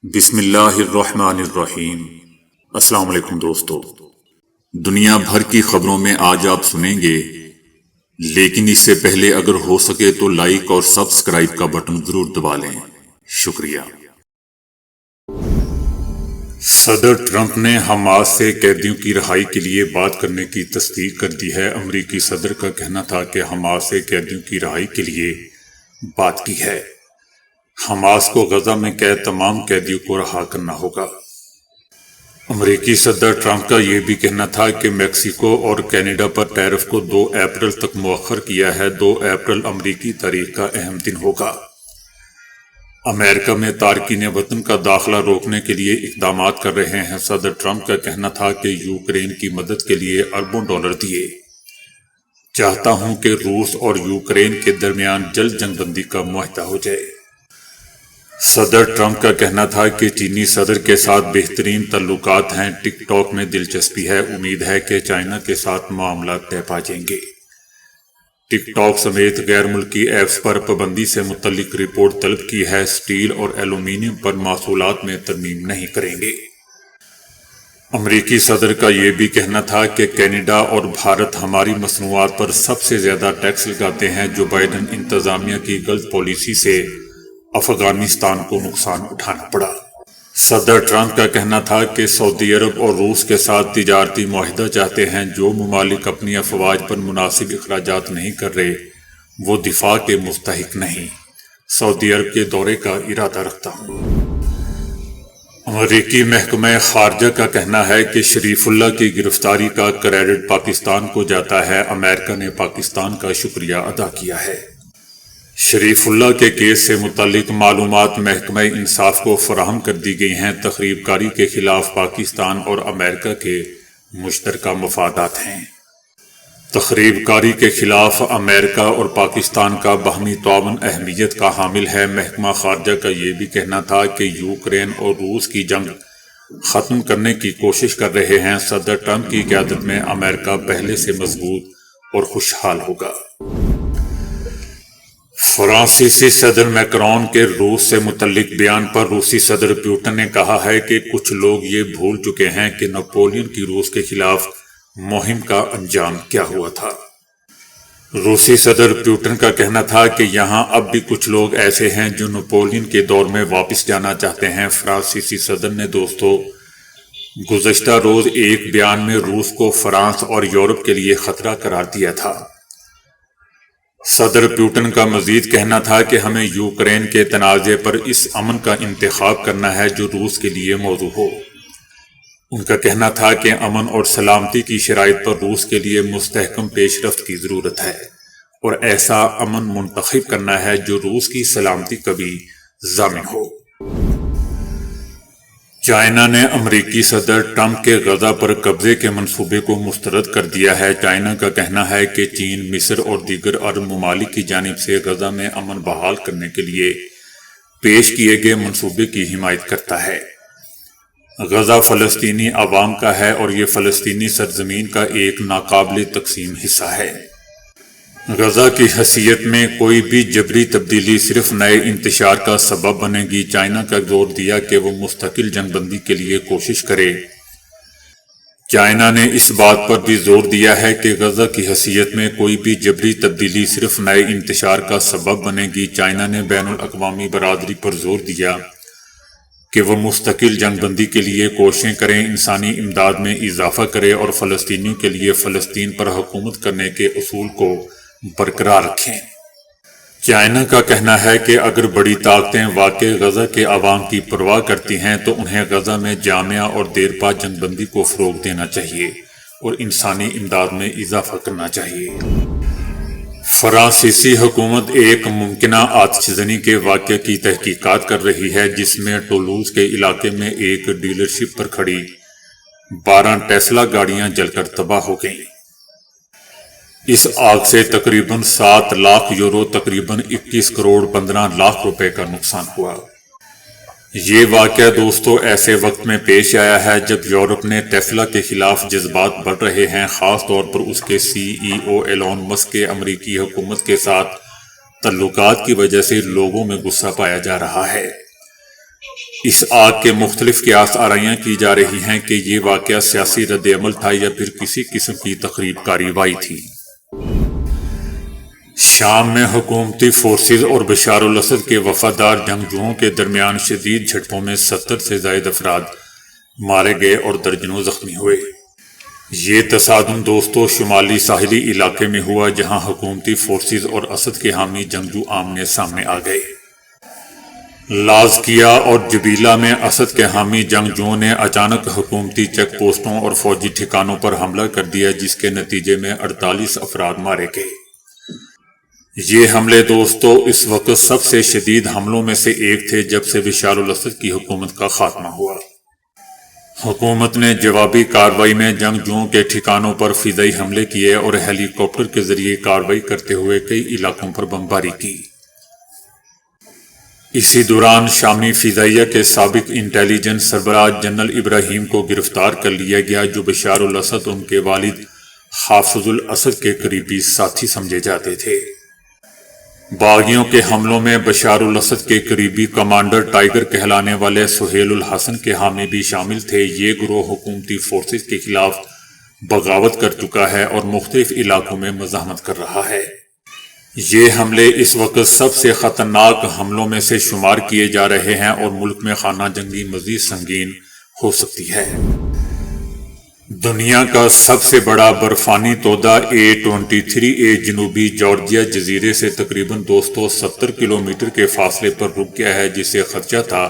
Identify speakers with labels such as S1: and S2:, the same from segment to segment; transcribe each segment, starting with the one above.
S1: بسم اللہ الرحمن الرحیم۔ السلام علیکم دوستو، دنیا بھر کی خبروں میں آج آپ سنیں گے، لیکن اس سے پہلے اگر ہو سکے تو لائک اور سبسکرائب کا بٹن ضرور دبا لیں۔ شکریہ۔ صدر ٹرمپ نے حماس سے قیدیوں کی رہائی کے لیے بات کرنے کی تصدیق کر دی ہے۔ امریکی صدر کا کہنا تھا کہ حماس سے قیدیوں کی رہائی کے لیے بات کی ہے۔ حماس کو غزہ میں قید تمام قیدیوں کو رہا کرنا ہوگا۔ امریکی صدر ٹرمپ کا یہ بھی کہنا تھا کہ میکسیکو اور کینیڈا پر ٹیرف کو 2 اپریل تک مؤخر کیا ہے۔ 2 اپریل امریکی تاریخ کا اہم دن ہوگا۔ امریکہ میں تارکین وطن کا داخلہ روکنے کے لیے اقدامات کر رہے ہیں۔ صدر ٹرمپ کا کہنا تھا کہ یوکرین کی مدد کے لیے اربوں ڈالر دیے۔ چاہتا ہوں کہ روس اور یوکرین کے درمیان جلد جنگ بندی کا معاہدہ ہو جائے۔ صدر ٹرمپ کا کہنا تھا کہ چینی صدر کے ساتھ بہترین تعلقات ہیں۔ ٹک ٹاک میں دلچسپی ہے، امید ہے کہ چائنا کے ساتھ معاملات طے پا جائیں گے۔ ٹک ٹاک سمیت غیر ملکی ایپس پر پابندی سے متعلق رپورٹ طلب کی ہے۔ اسٹیل اور ایلومینیم پر محصولات میں ترمیم نہیں کریں گے۔ امریکی صدر کا یہ بھی کہنا تھا کہ کینیڈا اور بھارت ہماری مصنوعات پر سب سے زیادہ ٹیکس لگاتے ہیں۔ جو بائیڈن انتظامیہ کی غلط پالیسی سے افغانستان کو نقصان اٹھانا پڑا۔ صدر ٹرمپ کا کہنا تھا کہ سعودی عرب اور روس کے ساتھ تجارتی معاہدہ چاہتے ہیں۔ جو ممالک اپنی افواج پر مناسب اخراجات نہیں کر رہے وہ دفاع کے مستحق نہیں۔ سعودی عرب کے دورے کا ارادہ رکھتا ہوں۔ امریکی محکمہ خارجہ کا کہنا ہے کہ شریف اللہ کی گرفتاری کا کریڈٹ پاکستان کو جاتا ہے۔ امریکہ نے پاکستان کا شکریہ ادا کیا ہے۔ شریف اللہ کے کیس سے متعلق معلومات محکمہ انصاف کو فراہم کر دی گئی ہیں۔ تخریب کاری کے خلاف پاکستان اور امریکہ کے مشترکہ مفادات ہیں۔ تخریب کاری کے خلاف امریکہ اور پاکستان کا باہمی تعاون اہمیت کا حامل ہے۔ محکمہ خارجہ کا یہ بھی کہنا تھا کہ یوکرین اور روس کی جنگ ختم کرنے کی کوشش کر رہے ہیں۔ صدر ٹرمپ کی قیادت میں امریکہ پہلے سے مضبوط اور خوشحال ہوگا۔ فرانسیسی صدر میکرون کے روس سے متعلق بیان پر روسی صدر پیوٹن نے کہا ہے کہ کچھ لوگ یہ بھول چکے ہیں کہ نپولین کی روس کے خلاف مہم کا انجام کیا ہوا تھا۔ روسی صدر پیوٹن کا کہنا تھا کہ یہاں اب بھی کچھ لوگ ایسے ہیں جو نپولین کے دور میں واپس جانا چاہتے ہیں۔ فرانسیسی صدر نے گزشتہ روز ایک بیان میں روس کو فرانس اور یورپ کے لیے خطرہ قرار دیا تھا۔ صدر پیوٹن کا مزید کہنا تھا کہ ہمیں یوکرین کے تنازع پر اس امن کا انتخاب کرنا ہے جو روس کے لیے موزوں ہو۔ ان کا کہنا تھا کہ امن اور سلامتی کی شرائط پر روس کے لیے مستحکم پیش رفت کی ضرورت ہے اور ایسا امن منتخب کرنا ہے جو روس کی سلامتی کا بھی ضامن ہو۔ چائنا نے امریکی صدر ٹرمپ کے غزہ پر قبضے کے منصوبے کو مسترد کر دیا ہے۔ چائنا کا کہنا ہے کہ چین، مصر اور دیگر عرب ممالک کی جانب سے غزہ میں امن بحال کرنے کے لیے پیش کیے گئے منصوبے کی حمایت کرتا ہے۔ غزہ فلسطینی عوام کا ہے اور یہ فلسطینی سرزمین کا ایک ناقابل تقسیم حصہ ہے۔ غزہ کی حیثیت میں کوئی بھی جبری تبدیلی صرف نئے انتشار کا سبب بنے گی۔ چائنا کا زور دیا کہ وہ مستقل جنگ بندی کے لیے کوشش کرے۔ چائنا نے اس بات پر بھی زور دیا ہے کہ غزہ کی حیثیت میں کوئی بھی جبری تبدیلی صرف نئے انتشار کا سبب بنے گی۔ چائنا نے بین الاقوامی برادری پر زور دیا کہ وہ مستقل جنگ بندی کے لیے کوششیں کریں، انسانی امداد میں اضافہ کرے اور فلسطینیوں کے لیے فلسطین پر حکومت کرنے کے اصول کو برقرار رکھیں۔ چائنا کا کہنا ہے کہ اگر بڑی طاقتیں واقعی غزہ کے عوام کی پرواہ کرتی ہیں تو انہیں غزہ میں جامع اور دیرپا جنگ بندی کو فروغ دینا چاہیے اور انسانی امداد میں اضافہ کرنا چاہیے۔ فرانسیسی حکومت ایک ممکنہ آتش زنی کے واقعے کی تحقیقات کر رہی ہے جس میں ٹولوز کے علاقے میں ایک ڈیلرشپ پر کھڑی 12 ٹیسلا گاڑیاں جل کر تباہ ہو گئیں۔ اس آگ سے تقریباً 7 لاکھ یورو تقریباً 21 کروڑ 15 لاکھ روپے کا نقصان ہوا۔ یہ واقعہ دوستو ایسے وقت میں پیش آیا ہے جب یورپ نے ٹیسلا کے خلاف جذبات بڑھ رہے ہیں، خاص طور پر اس کے CEO ایلون مسک کے امریکی حکومت کے ساتھ تعلقات کی وجہ سے لوگوں میں غصہ پایا جا رہا ہے۔ اس آگ کے مختلف قیاس آرائیاں کی جا رہی ہیں کہ یہ واقعہ سیاسی رد عمل تھا یا پھر کسی قسم کی تخریب کارروائی تھی۔ شام میں حکومتی فورسز اور بشار الاسد کے وفادار جنگجوؤں کے درمیان شدید جھڑپوں میں 70 سے زائد افراد مارے گئے اور درجنوں زخمی ہوئے۔ یہ تصادم دوستو شمالی ساحلی علاقے میں ہوا جہاں حکومتی فورسز اور اسد کے حامی جنگجو آمنے سامنے آ گئے۔ لازکیہ اور جبیلہ میں اسد کے حامی جنگجوؤں نے اچانک حکومتی چیک پوسٹوں اور فوجی ٹھکانوں پر حملہ کر دیا جس کے نتیجے میں 48 افراد مارے گئے۔ یہ حملے دوستو اس وقت سب سے شدید حملوں میں سے ایک تھے جب سے بشار الاسد کی حکومت کا خاتمہ ہوا۔ حکومت نے جوابی کارروائی میں جنگجوؤں کے ٹھکانوں پر فضائی حملے کیے اور ہیلی کاپٹر کے ذریعے کارروائی کرتے ہوئے کئی علاقوں پر بمباری کی۔ اسی دوران شامی فضائیہ کے سابق انٹیلیجنس سربراہ جنرل ابراہیم کو گرفتار کر لیا گیا جو بشار الاسد ان کے والد حافظ الاسد کے قریبی ساتھی سمجھے جاتے تھے۔ باغیوں کے حملوں میں بشار الاسد کے قریبی کمانڈر ٹائیگر کہلانے والے سہیل الحسن کے حامی بھی شامل تھے۔ یہ گروہ حکومتی فورسز کے خلاف بغاوت کر چکا ہے اور مختلف علاقوں میں مزاحمت کر رہا ہے۔ یہ حملے اس وقت سب سے خطرناک حملوں میں سے شمار کیے جا رہے ہیں اور ملک میں خانہ جنگی مزید سنگین ہو سکتی ہے۔ دنیا کا سب سے بڑا برفانی تودہ A23A جنوبی جارجیا جزیرے سے تقریباً 270 کلومیٹر کے فاصلے پر رک گیا ہے جسے خدشہ تھا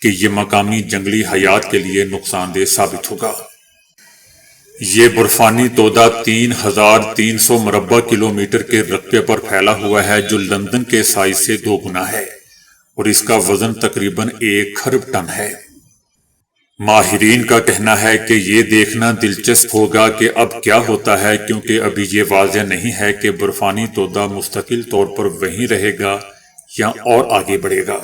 S1: کہ یہ مقامی جنگلی حیات کے لیے نقصان دہ ثابت ہوگا۔ یہ برفانی تودہ 3300 مربع کلومیٹر کے رقبے پر پھیلا ہوا ہے جو لندن کے سائز سے 2 گنا ہے اور اس کا وزن تقریباً 1 خرب ٹن ہے۔ ماہرین کا کہنا ہے کہ یہ دیکھنا دلچسپ ہوگا کہ اب کیا ہوتا ہے کیونکہ ابھی یہ واضح نہیں ہے کہ برفانی تودہ مستقل طور پر وہیں رہے گا یا اور آگے بڑھے گا۔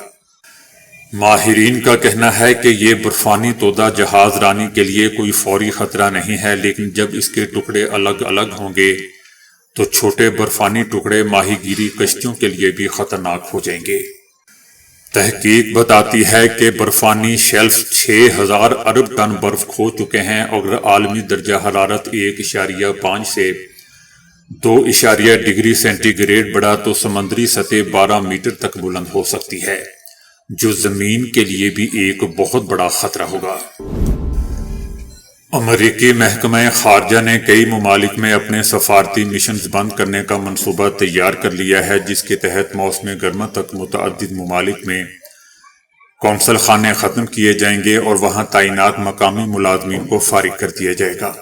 S1: ماہرین کا کہنا ہے کہ یہ برفانی تودہ جہاز رانی کے لیے کوئی فوری خطرہ نہیں ہے لیکن جب اس کے ٹکڑے الگ الگ ہوں گے تو چھوٹے برفانی ٹکڑے ماہی گیری کشتیوں کے لیے بھی خطرناک ہو جائیں گے۔ تحقیق بتاتی ہے کہ برفانی شیلف 6000 ارب ٹن برف کھو چکے ہیں اور اگر عالمی درجہ حرارت 1.5 سے 2 ڈگری سینٹی گریڈ بڑھا تو سمندری سطح 12 میٹر تک بلند ہو سکتی ہے جو زمین کے لیے بھی ایک بہت بڑا خطرہ ہوگا۔ امریکی محکمہ خارجہ نے کئی ممالک میں اپنے سفارتی مشنز بند کرنے کا منصوبہ تیار کر لیا ہے جس کے تحت موسم گرما تک متعدد ممالک میں قونصل خانے ختم کیے جائیں گے اور وہاں تعینات مقامی ملازمین کو فارغ کر دیا جائے گا،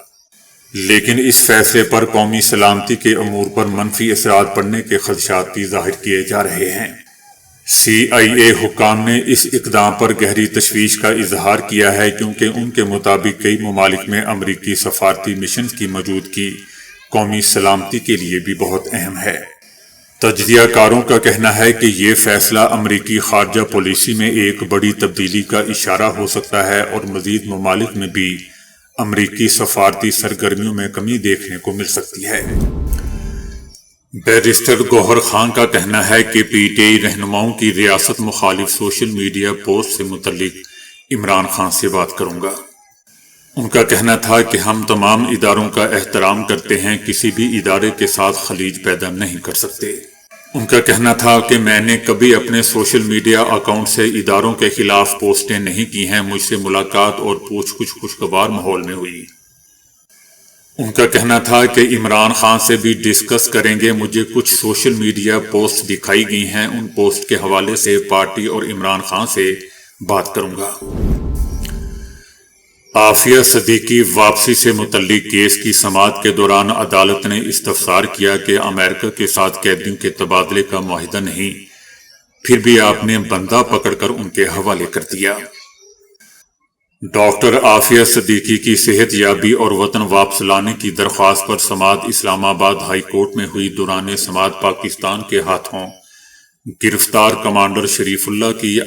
S1: لیکن اس فیصلے پر قومی سلامتی کے امور پر منفی اثرات پڑنے کے خدشات بھی ظاہر کیے جا رہے ہیں۔ CIA حکام نے اس اقدام پر گہری تشویش کا اظہار کیا ہے کیونکہ ان کے مطابق کئی ممالک میں امریکی سفارتی مشنز کی موجودگی قومی سلامتی کے لیے بھی بہت اہم ہے۔ تجزیہ کاروں کا کہنا ہے کہ یہ فیصلہ امریکی خارجہ پالیسی میں ایک بڑی تبدیلی کا اشارہ ہو سکتا ہے اور مزید ممالک میں بھی امریکی سفارتی سرگرمیوں میں کمی دیکھنے کو مل سکتی ہے۔ بیرسٹر گوہر خان کا کہنا ہے کہ PTI رہنماؤں کی ریاست مخالف سوشل میڈیا پوسٹ سے متعلق عمران خان سے بات کروں گا۔ ان کا کہنا تھا کہ ہم تمام اداروں کا احترام کرتے ہیں، کسی بھی ادارے کے ساتھ خلیج پیدا نہیں کر سکتے۔ ان کا کہنا تھا کہ میں نے کبھی اپنے سوشل میڈیا اکاؤنٹ سے اداروں کے خلاف پوسٹیں نہیں کی ہیں، مجھ سے ملاقات اور پوچھ گچھ خوشگوار ماحول میں ہوئی۔ ان کا کہنا تھا کہ عمران خان سے بھی ڈسکس کریں گے۔ مجھے کچھ سوشل میڈیا پوسٹ دکھائی گئی ہیں، ان پوسٹ کے حوالے سے پارٹی اور عمران خان سے بات کروں گا۔ عافیہ صدیقی واپسی سے متعلق کیس کی سماعت کے دوران عدالت نے استفسار کیا کہ امریکہ کے ساتھ قیدیوں کے تبادلے کا معاہدہ نہیں، پھر بھی آپ نے بندہ پکڑ کر ان کے حوالے کر دیا۔ ڈاکٹر عافیہ صدیقی کی صحت یابی اور وطن واپس لانے کی درخواست پر سماعت اسلام آباد ہائی کورٹ میں ہوئی۔ دوران سماعت پاکستان کے ہاتھوں گرفتار کمانڈر شریف اللہ کی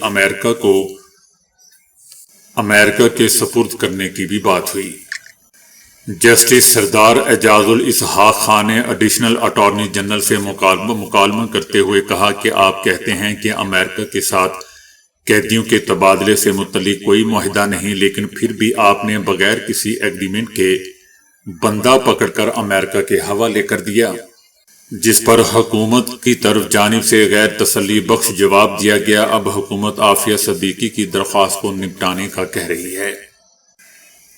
S1: امریکہ کے سپرد کرنے کی بھی بات ہوئی۔ جسٹس سردار اعجاز الاسحاق خان نے ایڈیشنل اٹارنی جنرل سے مکالمہ کرتے ہوئے کہا کہ آپ کہتے ہیں کہ امریکہ کے ساتھ قیدیوں کے تبادلے سے متعلق کوئی معاہدہ نہیں، لیکن پھر بھی آپ نے بغیر کسی ایگریمنٹ کے بندہ پکڑ کر امریکہ کے حوالے کر دیا، جس پر حکومت کی طرف جانب سے غیر تسلی بخش جواب دیا گیا۔ اب حکومت عافیہ صدیقی کی درخواست کو نمٹانے کا کہہ رہی ہے۔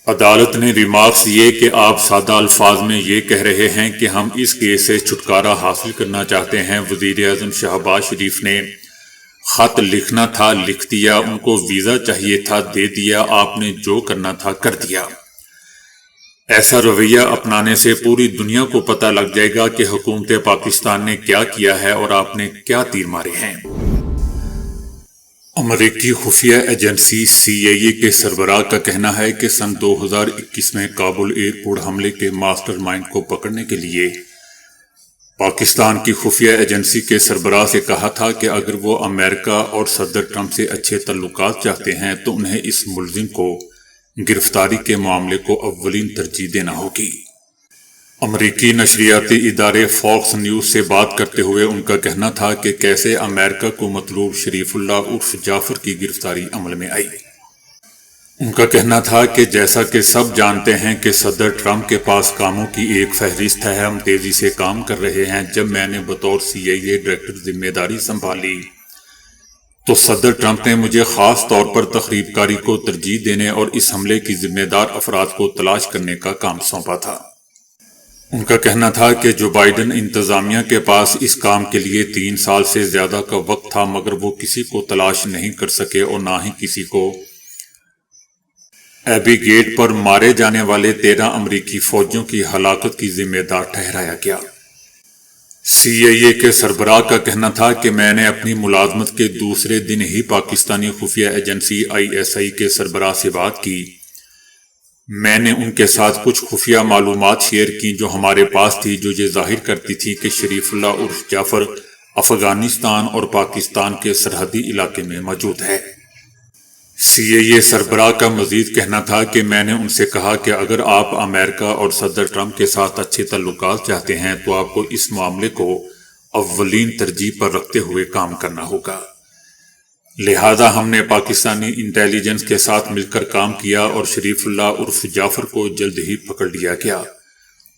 S1: عدالت نے ریمارکس یہ کہ آپ سادہ الفاظ میں یہ کہہ رہے ہیں کہ ہم اس کیس سے چھٹکارا حاصل کرنا چاہتے ہیں۔ وزیر اعظم شہباز شریف نے خط لکھنا تھا لکھ دیا، ان کو ویزا چاہیے تھا دے دیا، آپ نے جو کرنا تھا کر دیا۔ ایسا رویہ اپنانے سے پوری دنیا کو پتہ لگ جائے گا کہ حکومت پاکستان نے کیا کیا ہے اور آپ نے کیا تیر مارے ہیں۔ امریکی خفیہ ایجنسی CIA کے سربراہ کا کہنا ہے کہ سن 2021 میں کابل ایئرپورٹ حملے کے ماسٹر مائنڈ کو پکڑنے کے لیے پاکستان کی خفیہ ایجنسی کے سربراہ سے کہا تھا کہ اگر وہ امریکہ اور صدر ٹرمپ سے اچھے تعلقات چاہتے ہیں تو انہیں اس ملزم کو گرفتاری کے معاملے کو اولین ترجیح دینا ہوگی۔ امریکی نشریاتی ادارے فاکس نیوز سے بات کرتے ہوئے ان کا کہنا تھا کہ کیسے امریکہ کو مطلوب شریف اللہ عرف جعفر کی گرفتاری عمل میں آئی۔ ان کا کہنا تھا کہ جیسا کہ سب جانتے ہیں کہ صدر ٹرمپ کے پاس کاموں کی ایک فہرست ہے، ہم تیزی سے کام کر رہے ہیں۔ جب میں نے بطور CIA ڈائریکٹر ذمہ داری سنبھالی تو صدر ٹرمپ نے مجھے خاص طور پر تخریب کاری کو ترجیح دینے اور اس حملے کی ذمہ دار افراد کو تلاش کرنے کا کام سونپا تھا۔ ان کا کہنا تھا کہ جو بائیڈن انتظامیہ کے پاس اس کام کے لیے 3 سال سے زیادہ کا وقت تھا، مگر وہ کسی کو تلاش نہیں کر سکے اور نہ ہی کسی کو ایبی گیٹ پر مارے جانے والے 13 امریکی فوجیوں کی ہلاکت کی ذمہ دار ٹھہرایا گیا۔ CIA کے سربراہ کا کہنا تھا کہ میں نے اپنی ملازمت کے دوسرے دن ہی پاکستانی خفیہ ایجنسی ISI کے سربراہ سے بات کی۔ میں نے ان کے ساتھ کچھ خفیہ معلومات شیئر کی جو ہمارے پاس تھی، جو یہ ظاہر کرتی تھی کہ شریف اللہ عرف جعفر افغانستان اور پاکستان کے سرحدی علاقے میں موجود ہے۔ CIA سربراہ کا مزید کہنا تھا کہ میں نے ان سے کہا کہ اگر آپ امریکہ اور صدر ٹرمپ کے ساتھ اچھے تعلقات چاہتے ہیں تو آپ کو اس معاملے کو اولین ترجیح پر رکھتے ہوئے کام کرنا ہوگا۔ لہذا ہم نے پاکستانی انٹیلیجنس کے ساتھ مل کر کام کیا اور شریف اللہ عرف جعفر کو جلد ہی پکڑ لیا گیا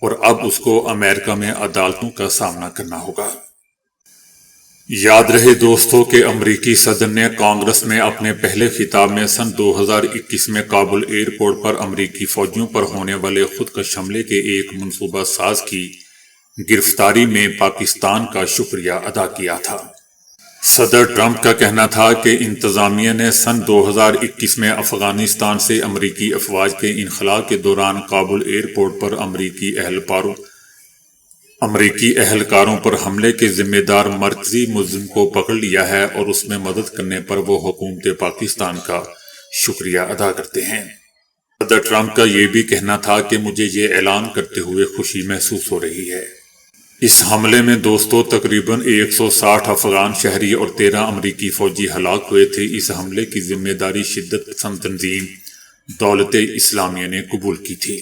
S1: اور اب اس کو امریکہ میں عدالتوں کا سامنا کرنا ہوگا۔ یاد رہے دوستو کہ امریکی صدر نے کانگریس میں اپنے پہلے خطاب میں سن 2021 میں کابل ایئرپورٹ پر امریکی فوجیوں پر ہونے والے خودکش حملے کے ایک منصوبہ ساز کی گرفتاری میں پاکستان کا شکریہ ادا کیا تھا۔ صدر ٹرمپ کا کہنا تھا کہ انتظامیہ نے سن 2021 میں افغانستان سے امریکی افواج کے انخلاء کے دوران کابل ایئرپورٹ پر امریکی اہلکاروں پر حملے کے ذمہ دار مرکزی ملزم کو پکڑ لیا ہے اور اس میں مدد کرنے پر وہ حکومت پاکستان کا شکریہ ادا کرتے ہیں۔ صدر ٹرمپ کا یہ بھی کہنا تھا کہ مجھے یہ اعلان کرتے ہوئے خوشی محسوس ہو رہی ہے۔ اس حملے میں دوستو تقریباً 160 افغان شہری اور 13 امریکی فوجی ہلاک ہوئے تھے۔ اس حملے کی ذمہ داری شدت پسند تنظیم دولت اسلامیہ نے قبول کی تھی۔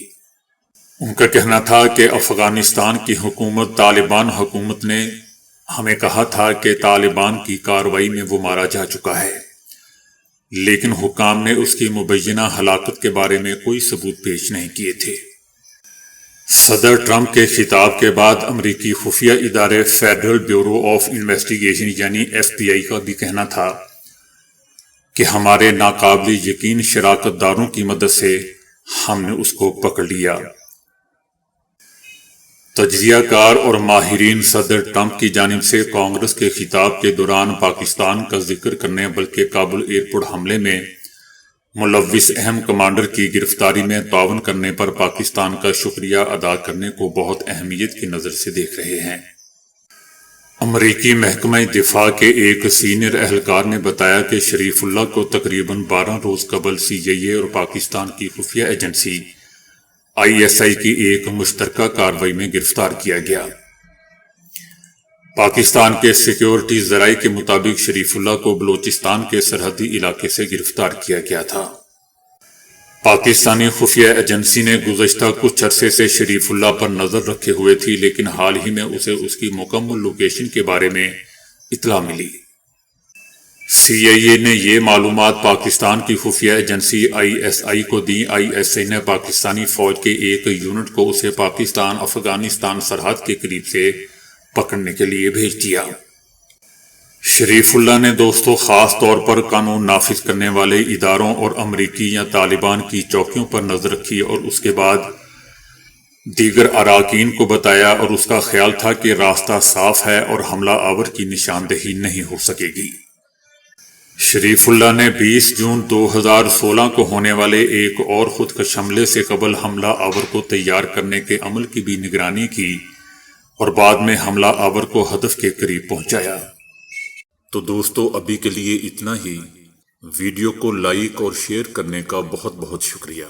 S1: ان کا کہنا تھا کہ افغانستان کی حکومت طالبان حکومت نے ہمیں کہا تھا کہ طالبان کی کارروائی میں وہ مارا جا چکا ہے، لیکن حکام نے اس کی مبینہ ہلاکت کے بارے میں کوئی ثبوت پیش نہیں کیے تھے۔ صدر ٹرمپ کے خطاب کے بعد امریکی خفیہ ادارے فیڈرل بیورو آف انویسٹیگیشن یعنی FBI کا بھی کہنا تھا کہ ہمارے ناقابل یقین شراکت داروں کی مدد سے ہم نے اس کو پکڑ لیا۔ تجزیہ کار اور ماہرین صدر ٹرمپ کی جانب سے کانگریس کے خطاب کے دوران پاکستان کا ذکر کرنے بلکہ کابل ایئرپورٹ حملے میں ملوث اہم کمانڈر کی گرفتاری میں تعاون کرنے پر پاکستان کا شکریہ ادا کرنے کو بہت اہمیت کی نظر سے دیکھ رہے ہیں۔ امریکی محکمہ دفاع کے ایک سینئر اہلکار نے بتایا کہ شریف اللہ کو تقریباً 12 روز قبل CIA اور پاکستان کی خفیہ ایجنسی ISI کی ایک مشترکہ کارروائی میں گرفتار کیا گیا۔ پاکستان کے سیکیورٹی ذرائع کے مطابق شریف اللہ کو بلوچستان کے سرحدی علاقے سے گرفتار کیا گیا تھا۔ پاکستانی خفیہ ایجنسی نے گزشتہ کچھ عرصے سے شریف اللہ پر نظر رکھے ہوئے تھی، لیکن حال ہی میں اسے اس کی مکمل لوکیشن کے بارے میں اطلاع ملی۔ CIA نے یہ معلومات پاکستان کی خفیہ ایجنسی ISI کو دی۔ ISI نے پاکستانی فوج کے ایک یونٹ کو اسے پاکستان افغانستان سرحد کے قریب سے پکڑنے کے لیے بھیج دیا۔ شریف اللہ نے دوستو خاص طور پر قانون نافذ کرنے والے اداروں اور امریکی یا طالبان کی چوکیوں پر نظر رکھی اور اس کے بعد دیگر اراکین کو بتایا، اور اس کا خیال تھا کہ راستہ صاف ہے اور حملہ آور کی نشاندہی نہیں ہو سکے گی۔ شریف اللہ نے 20 جون 2016 کو ہونے والے ایک اور خودکش حملے سے قبل حملہ آور کو تیار کرنے کے عمل کی بھی نگرانی کی اور بعد میں حملہ آور کو ہدف کے قریب پہنچایا۔ تو دوستو ابھی کے لیے اتنا ہی۔ ویڈیو کو لائک اور شیئر کرنے کا بہت بہت شکریہ۔